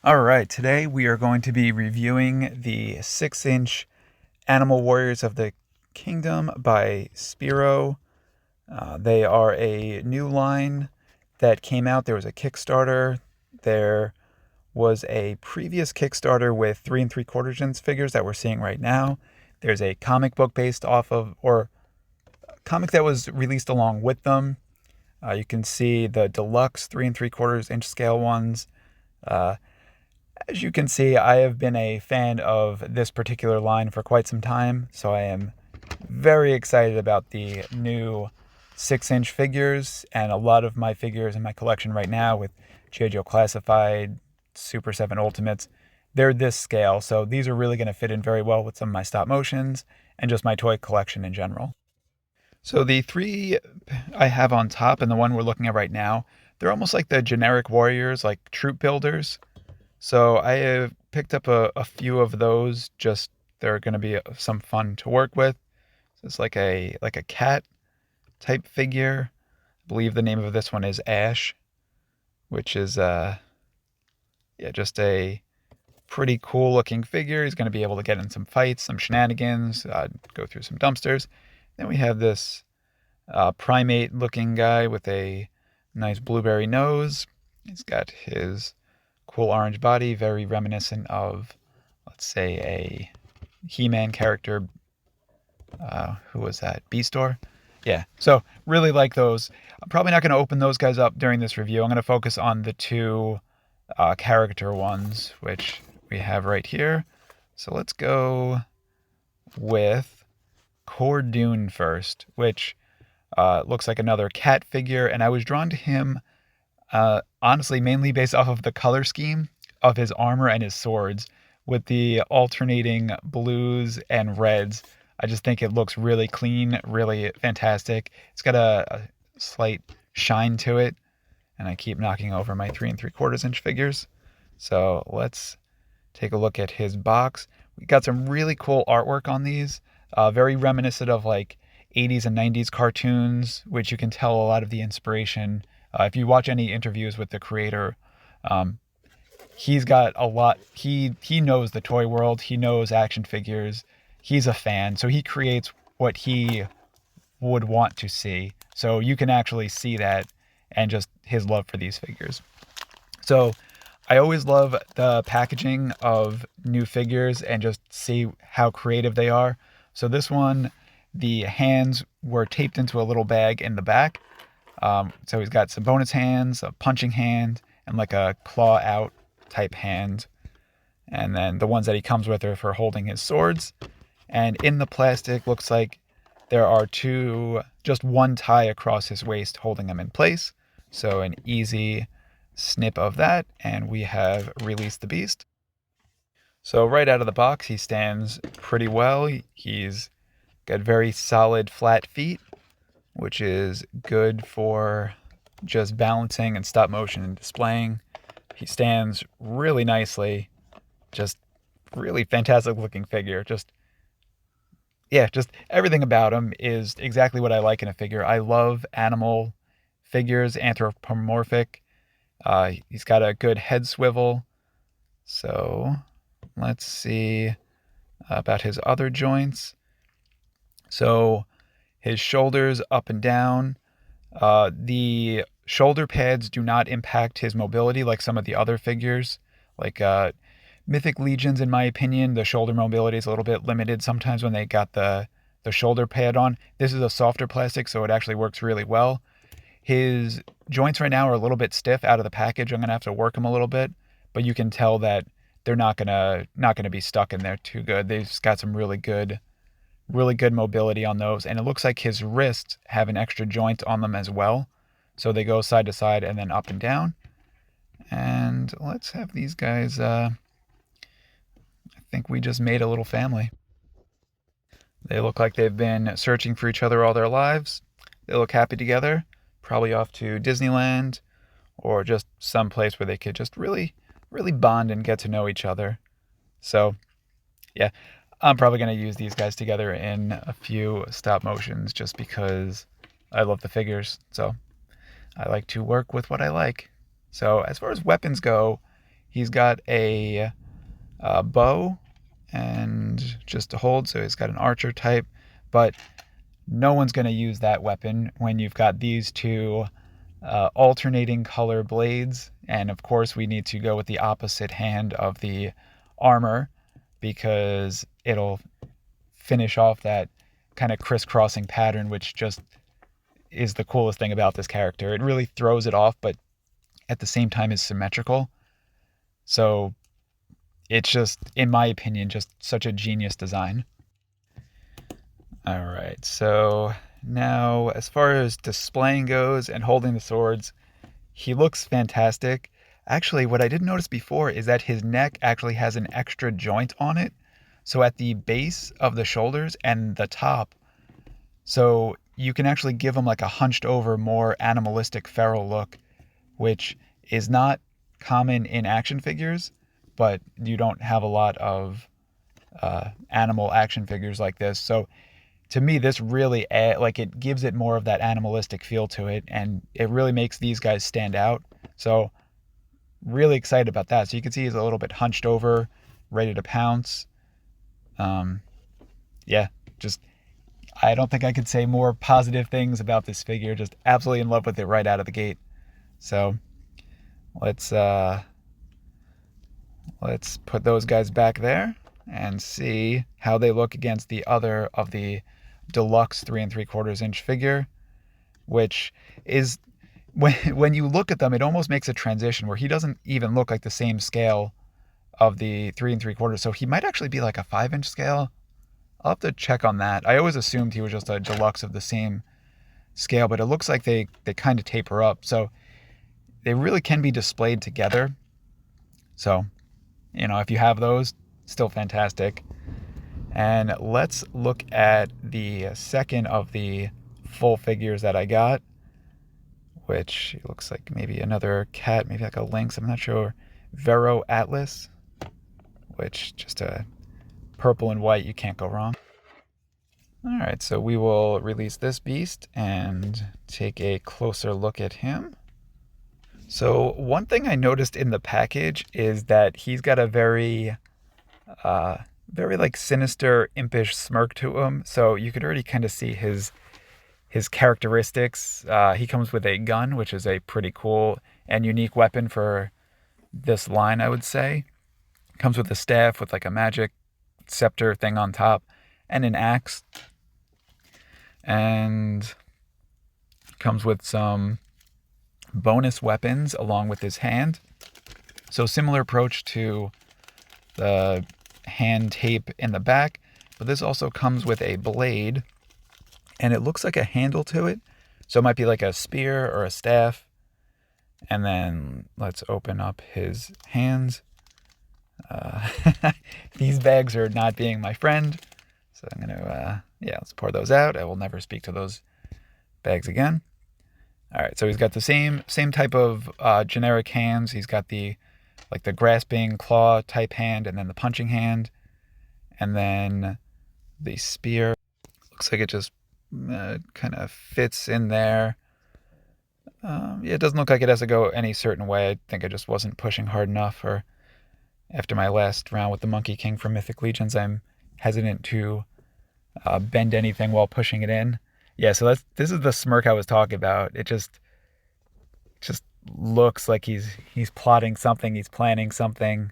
All right, today we are going to be reviewing the 6-inch Animal Warriors of the Kingdom by Spiro. They are a new line that came out. There was a Kickstarter. There was a previous Kickstarter with 3 3/4 inch figures that we're seeing right now. There's a comic book based off of, or comic that was released along with them. You can see the deluxe 3 3/4 inch scale ones. Uh, As you can see, I have been a fan of this particular line for quite some time, so I am very excited about the new 6-inch figures, and a lot of my figures in my collection right now with G.I. Joe Classified, Super 7 Ultimates, they're this scale, so these are really going to fit in very well with some of my stop motions and just my toy collection in general. So the three I have on top and the one we're looking at right now, they're almost like the generic warriors, like troop builders. So I have picked up a few of those. Just they're going to be some fun to work with. So it's like a cat type figure. I believe the name of this one is Ash, which is just a pretty cool looking figure. He's going to be able to get in some fights, some shenanigans, go through some dumpsters. Then we have this primate looking guy with a nice blueberry nose. He's got his cool orange body, very reminiscent of, let's say, a He-Man character. Who was that? Beastor? Yeah, so really like those. I'm probably not going to open those guys up during this review. I'm going to focus on the two character ones, which we have right here. So let's go with Cordoon first, which looks like another cat figure, and I was drawn to him honestly, mainly based off of the color scheme of his armor and his swords, with the alternating blues and reds. I just think it looks really clean, really fantastic. It's got a slight shine to it, and I keep knocking over my 3 3/4 inch figures. So let's take a look at his box. We got some really cool artwork on these, very reminiscent of like 80s and 90s cartoons, which you can tell a lot of the inspiration. If you watch any interviews with the creator, he's got a lot. He knows the toy world. He knows action figures. He's a fan, so he creates what he would want to see. So you can actually see that and just his love for these figures. So I always love the packaging of new figures and just see how creative they are. So this one, the hands were taped into a little bag in the back. So he's got some bonus hands, a punching hand, and like a claw out type hand. And then the ones that he comes with are for holding his swords. And in the plastic, looks like there are just one tie across his waist holding him in place. So an easy snip of that, and we have released the beast. So right out of the box, he stands pretty well. He's got very solid flat feet, which is good for just balancing and stop motion and displaying. He stands really nicely. Just really fantastic looking figure. Just everything about him is exactly what I like in a figure. I love animal figures, anthropomorphic. He's got a good head swivel. So let's see about his other joints. So his shoulders up and down. The shoulder pads do not impact his mobility like some of the other figures. Like Mythic Legions, in my opinion, the shoulder mobility is a little bit limited sometimes when they got the shoulder pad on. This is a softer plastic, so it actually works really well. His joints right now are a little bit stiff out of the package. I'm gonna have to work them a little bit, but you can tell that they're not gonna be stuck in there too good. They've got some really good mobility on those, and it looks like his wrists have an extra joint on them as well, so they go side to side and then up and down. And let's have these guys, I think we just made a little family. They look like they've been searching for each other all their lives. They look happy together, probably off to Disneyland or just someplace where they could just really bond and get to know each other. So yeah, I'm probably going to use these guys together in a few stop motions just because I love the figures. So I like to work with what I like. So as far as weapons go, he's got a bow and just to hold, so he's got an archer type, but no one's going to use that weapon when you've got these two alternating color blades. And of course we need to go with the opposite hand of the armor because it'll finish off that kind of crisscrossing pattern, which just is the coolest thing about this character. It really throws it off, but at the same time is symmetrical. So it's just, in my opinion, just such a genius design. All right, so now as far as displaying goes and holding the swords, he looks fantastic. Actually, what I didn't notice before is that his neck actually has an extra joint on it. So at the base of the shoulders and the top, so you can actually give him like a hunched over, more animalistic feral look, which is not common in action figures, but you don't have a lot of animal action figures like this. So to me, this really it gives it more of that animalistic feel to it, and it really makes these guys stand out. So really excited about that. So you can see he's a little bit hunched over, ready to pounce. Yeah, just I don't think I could say more positive things about this figure. Just absolutely in love with it right out of the gate. So let's put those guys back there and see how they look against the other of the deluxe 3 3/4 inch figure, which is, when you look at them, it almost makes a transition where he doesn't even look like the same scale of the 3 3/4. So he might actually be like a 5-inch scale. I'll have to check on that. I always assumed he was just a deluxe of the same scale, but it looks like they kind of taper up. So they really can be displayed together. So, if you have those, still fantastic. And let's look at the second of the full figures that I got, which looks like maybe another cat, maybe like a lynx, I'm not sure. Vero Atlas, which just a purple and white, you can't go wrong. All right, so we will release this beast and take a closer look at him. So one thing I noticed in the package is that he's got a very like sinister, impish smirk to him. So you could already kind of see his characteristics. He comes with a gun, which is a pretty cool and unique weapon for this line, I would say. Comes with a staff with like a magic scepter thing on top and an axe. And comes with some bonus weapons along with his hand. So similar approach to the hand tape in the back, but this also comes with a blade, and it looks like a handle to it. So it might be like a spear or a staff. And then let's open up his hands. These bags are not being my friend. So I'm going to, let's pour those out. I will never speak to those bags again. All right, so he's got the same type of generic hands. He's got the grasping claw type hand, and then the punching hand, and then the spear. Looks like it just kind of fits in there. It doesn't look like it has to go any certain way. I think I just wasn't pushing hard enough, or after my last round with the Monkey King from Mythic Legions, I'm hesitant to bend anything while pushing it in. Yeah, so this is the smirk I was talking about. It just looks like he's plotting something, he's planning something,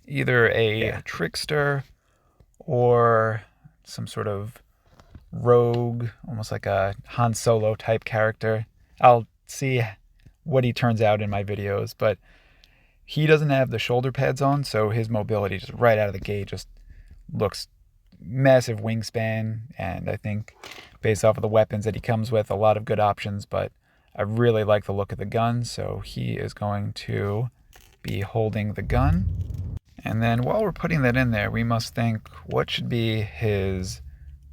either a trickster or some sort of rogue, almost like a Han Solo type character. I'll see what he turns out in my videos, but he doesn't have the shoulder pads on, so his mobility just right out of the gate just looks massive wingspan, and I think based off of the weapons that he comes with, a lot of good options, but I really like the look of the gun, so he is going to be holding the gun. And then while we're putting that in there, we must think what should be his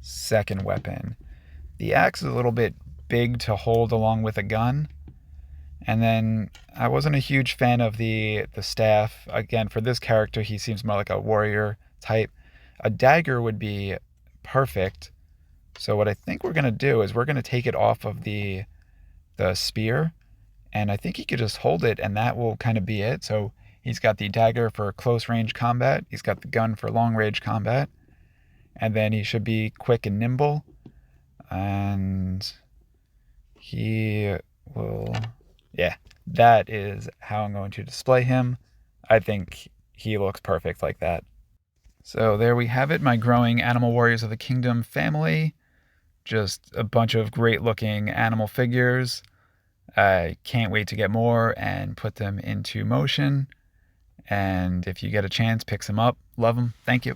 second weapon. The axe is a little bit big to hold along with a gun. And then I wasn't a huge fan of the staff. Again, for this character, he seems more like a warrior type. A dagger would be perfect. So what I think we're going to do is we're going to take it off of the spear. And I think he could just hold it, and that will kind of be it. So He's got the dagger for close range combat. He's got the gun for long range combat. And then he should be quick and nimble. And he will... Yeah, that is how I'm going to display him. I think he looks perfect like that. So there we have it, my growing Animal Warriors of the Kingdom family. Just a bunch of great looking animal figures. I can't wait to get more and put them into motion. And if you get a chance, pick some up. Love them. Thank you.